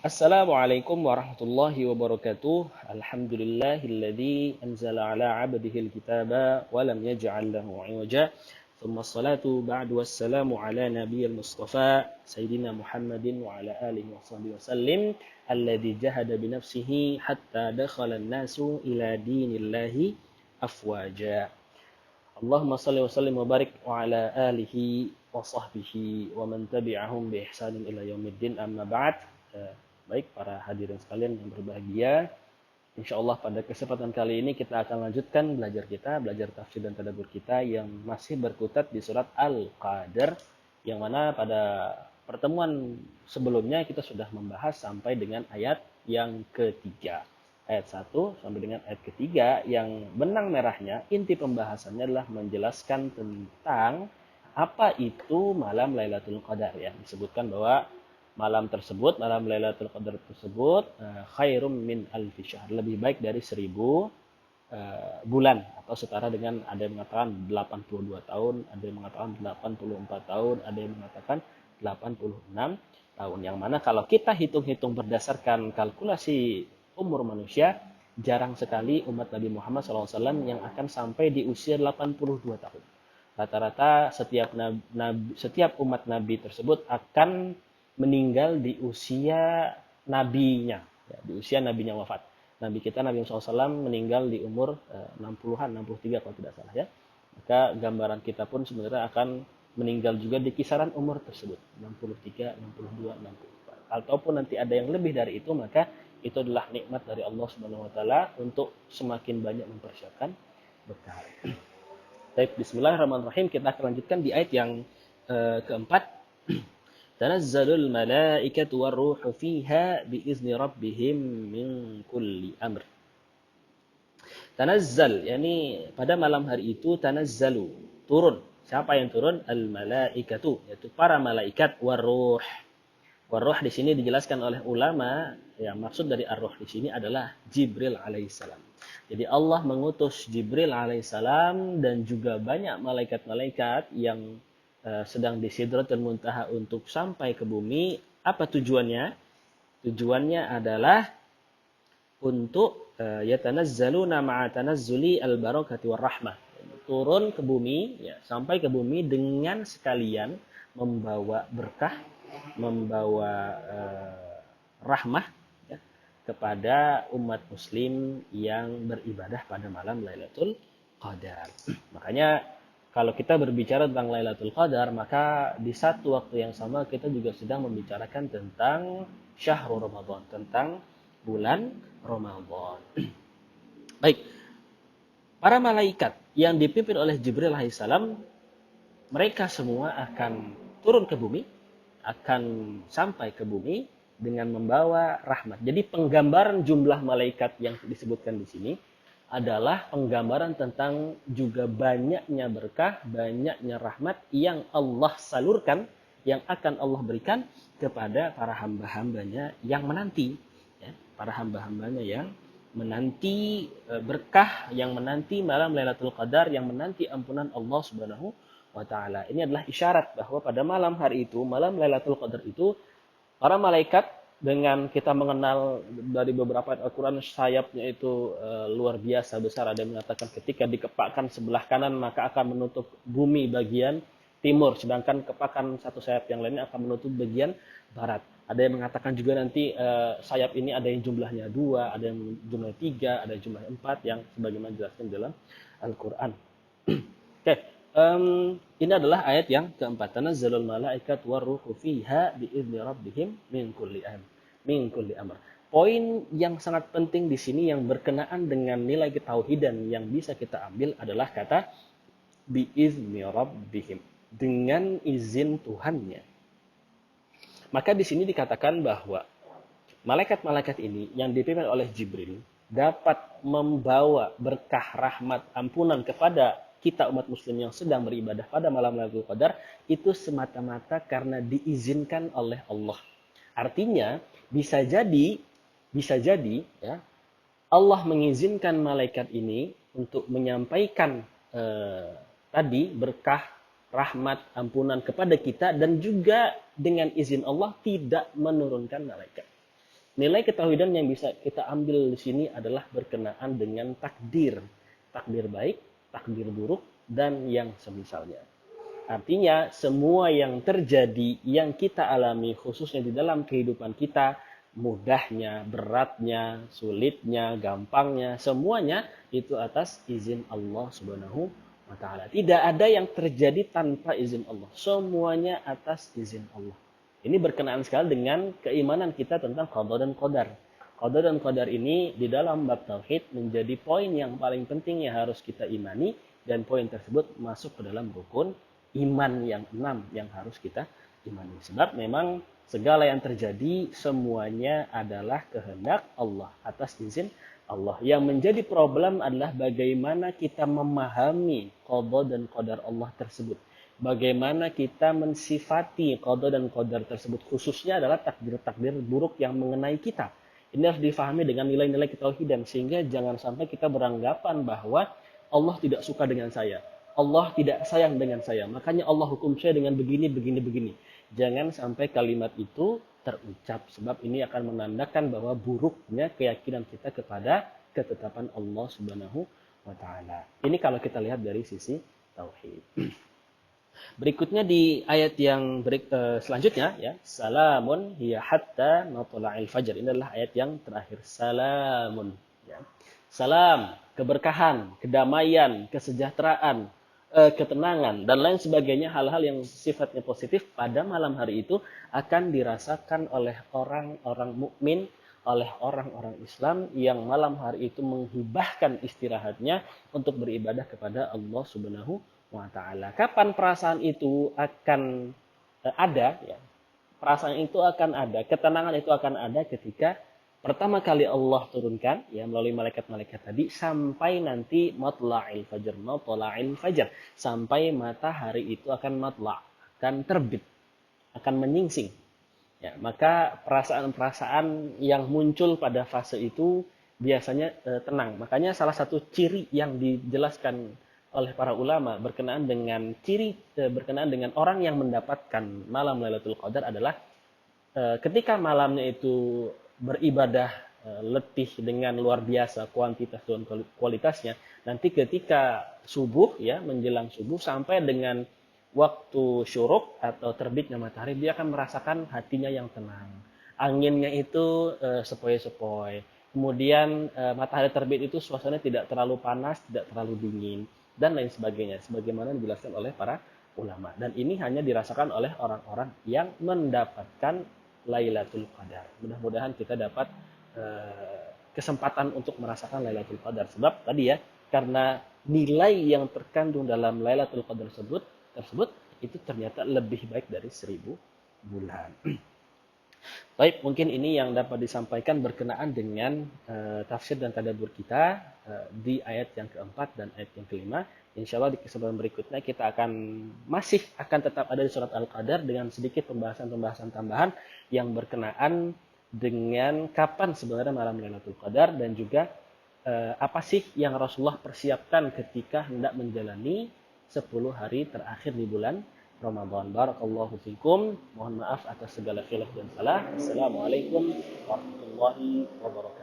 Assalamualaikum warahmatullahi wabarakatuh. Alhamdulillahilladzi anzala ala 'abdihi al-kitaba wa lam yaj'al lahu 'iwaja. Tsumma assalatu ba'du wassalamu ala nabiyyil mustafa sayyidina Muhammadin wa ala alihi wa sahbihi wasallim alladzi jahada bi nafsihi hatta dakhala an-nasu ila dinillahi afwaja. Allahumma salli wa sallim wa barik wa ala alihi wa sahbihi wa man tabi'ahum bi ihsanin ila yaumiddin amma ba'd. Baik para hadirin sekalian yang berbahagia, insya Allah pada kesempatan kali ini kita akan lanjutkan belajar tafsir dan tadabbur kita yang masih berkutat di surat Al-Qadr, yang mana pada pertemuan sebelumnya kita sudah membahas sampai dengan ayat yang ketiga. Ayat 1 sampai dengan ayat ketiga yang benang merahnya, inti pembahasannya adalah menjelaskan tentang apa itu malam Lailatul Qadar, ya. Disebutkan bahwa malam Lailatul Qadar tersebut khairum min alfi syahr, lebih baik dari 1000 bulan, atau setara dengan, ada yang mengatakan 82 tahun, ada yang mengatakan 84 tahun, ada yang mengatakan 86 tahun. Yang mana kalau kita hitung-hitung berdasarkan kalkulasi umur manusia, jarang sekali umat Nabi Muhammad SAW yang akan sampai di usia 82 tahun. Rata-rata setiap umat Nabi tersebut akan meninggal di usia nabinya, ya, di usia nabinya wafat. Nabi kita Nabi Muhammad SAW meninggal di umur 60-an, 63 kalau tidak salah, ya. Maka gambaran kita pun sebenarnya akan meninggal juga di kisaran umur tersebut, 63, 62, 64. Ataupun nanti ada yang lebih dari itu, maka itu adalah nikmat dari Allah Subhanahu wa taala untuk semakin banyak mempersiapkan bekal. Baik, bismillahirrahmanirrahim, kita akan lanjutkan di ayat yang keempat. Tanazzalul malaikatu warruhu fiha biizni rabbihim min kulli amr. Tanazzal, yakni pada malam hari itu tanazzalu, turun. Siapa yang turun? Al malaikatu, yaitu para malaikat, warruh. Warruh di sini dijelaskan oleh ulama, yang maksud dari ar-ruh di sini adalah Jibril alaihissalam. Jadi Allah mengutus Jibril alaihissalam dan juga banyak malaikat-malaikat yang sedang di Sidratul Muntaha untuk sampai ke bumi. Apa tujuannya? Tujuannya adalah untuk yatanazzaluna ma'a tanazzuli al-barakati war-rahmah. Turun ke bumi, ya, sampai ke bumi dengan sekalian membawa berkah, membawa rahmah, ya, kepada umat muslim yang beribadah pada malam Lailatul Qadar. Makanya kalau kita berbicara tentang Lailatul Qadar, maka di satu waktu yang sama kita juga sedang membicarakan tentang syahrul Ramadan, tentang bulan Ramadan. Baik, para malaikat yang dipimpin oleh Jibril alaihissalam, mereka semua akan turun ke bumi, akan sampai ke bumi dengan membawa rahmat. Jadi penggambaran jumlah malaikat yang disebutkan di sini adalah penggambaran tentang juga banyaknya berkah, banyaknya rahmat yang Allah salurkan, yang akan Allah berikan kepada para hamba-hambanya yang menanti, ya, para hamba-hambanya yang menanti berkah, yang menanti malam Lailatul Qadar, yang menanti ampunan Allah Subhanahu wa taala. Ini adalah isyarat bahwa pada malam hari itu, malam Lailatul Qadar itu, para malaikat, dengan kita mengenal dari beberapa Al-Quran, sayapnya itu luar biasa besar. Ada yang mengatakan ketika dikepakkan sebelah kanan maka akan menutup bumi bagian timur, sedangkan kepakan satu sayap yang lainnya akan menutup bagian barat. Ada yang mengatakan juga nanti sayap ini ada yang jumlahnya 2, ada yang jumlahnya 3, ada yang jumlahnya 4, yang sebagaimana dijelaskan dalam Al-Quran. Oke. Ini adalah ayat yang keempat. Tanazzalul malaikat warruhu fiha biizni rabbihim min kulli amr. Poin yang sangat penting di sini yang berkenaan dengan nilai ketauhidan yang bisa kita ambil adalah kata biizni rabbihim, dengan izin Tuhannya. Maka di sini dikatakan bahwa malaikat-malaikat ini yang dipimpin oleh Jibril dapat membawa berkah, rahmat, ampunan kepada kita umat muslim yang sedang beribadah pada malam Lailatul Qadar, itu semata-mata karena diizinkan oleh Allah. Artinya bisa jadi ya, Allah mengizinkan malaikat ini untuk menyampaikan tadi berkah, rahmat, ampunan kepada kita, dan juga dengan izin Allah tidak menurunkan malaikat. Nilai ketauhidan yang bisa kita ambil di sini adalah berkenaan dengan takdir. Takdir baik, takdir buruk, dan yang semisalnya. Artinya semua yang terjadi, yang kita alami khususnya di dalam kehidupan kita, mudahnya, beratnya, sulitnya, gampangnya, semuanya itu atas izin Allah Subhanahu wa taala. Tidak ada yang terjadi tanpa izin Allah. Semuanya atas izin Allah. Ini berkenaan sekali dengan keimanan kita tentang qada dan qadar. Qada dan qadar ini di dalam bab tauhid menjadi poin yang paling penting yang harus kita imani, dan poin tersebut masuk ke dalam rukun iman yang 6 yang harus kita imani. Sebab memang segala yang terjadi semuanya adalah kehendak Allah, atas izin Allah. Yang menjadi problem adalah bagaimana kita memahami qada dan qadar Allah tersebut. Bagaimana kita mensifati qada dan qadar tersebut, khususnya adalah takdir-takdir buruk yang mengenai kita. Ini harus difahami dengan nilai-nilai ketauhidan, sehingga jangan sampai kita beranggapan bahwa Allah tidak suka dengan saya, Allah tidak sayang dengan saya, makanya Allah hukum saya dengan begini, begini, begini. Jangan sampai kalimat itu terucap, sebab ini akan menandakan bahwa buruknya keyakinan kita kepada ketetapan Allah Subhanahu wa taala. Ini kalau kita lihat dari sisi tauhid. Berikutnya di ayat yang selanjutnya ya, salamun hiya hatta matla'il fajr. Ini adalah ayat yang terakhir. Salamun ya. Salam, keberkahan, kedamaian, kesejahteraan, ketenangan dan lain sebagainya, hal-hal yang sifatnya positif pada malam hari itu akan dirasakan oleh orang-orang mukmin, oleh orang-orang Islam yang malam hari itu menghibahkan istirahatnya untuk beribadah kepada Allah Subhanahu wa taala. Kapan perasaan itu akan ada ya? Perasaan itu akan ada, ketenangan itu akan ada ketika pertama kali Allah turunkan ya melalui malaikat-malaikat tadi sampai nanti matla'il fajr, sampai matahari itu akan matla', akan terbit, akan menyingsing. Ya, maka perasaan-perasaan yang muncul pada fase itu biasanya tenang. Makanya salah satu ciri yang dijelaskan oleh para ulama berkenaan dengan orang yang mendapatkan malam Lailatul Qadar adalah ketika malamnya itu beribadah letih dengan luar biasa kuantitas dan kualitasnya, nanti ketika subuh ya, menjelang subuh sampai dengan waktu syuruk atau terbitnya matahari, dia akan merasakan hatinya yang tenang. Anginnya itu sepoi-sepoi. Kemudian matahari terbit itu suasananya tidak terlalu panas, tidak terlalu dingin, dan lain sebagainya, sebagaimana dijelaskan oleh para ulama. Dan ini hanya dirasakan oleh orang-orang yang mendapatkan Lailatul Qadar. Mudah-mudahan kita dapat kesempatan untuk merasakan Lailatul Qadar. Sebab tadi ya, karena nilai yang terkandung dalam Lailatul Qadar tersebut itu ternyata lebih baik dari 1000 bulan. Baik, mungkin ini yang dapat disampaikan berkenaan dengan tafsir dan tadabbur kita di ayat yang keempat dan ayat yang kelima. Insya Allah di kesempatan berikutnya kita masih akan tetap ada di surat Al-Qadar dengan sedikit pembahasan-pembahasan tambahan yang berkenaan dengan kapan sebenarnya malam Lailatul Qadar, dan juga apa sih yang Rasulullah persiapkan ketika hendak menjalani 10 hari terakhir di bulan Ramadan. Barakallahu fikum. Mohon maaf atas segala khilaf dan salah. Assalamualaikum warahmatullahi wabarakatuh.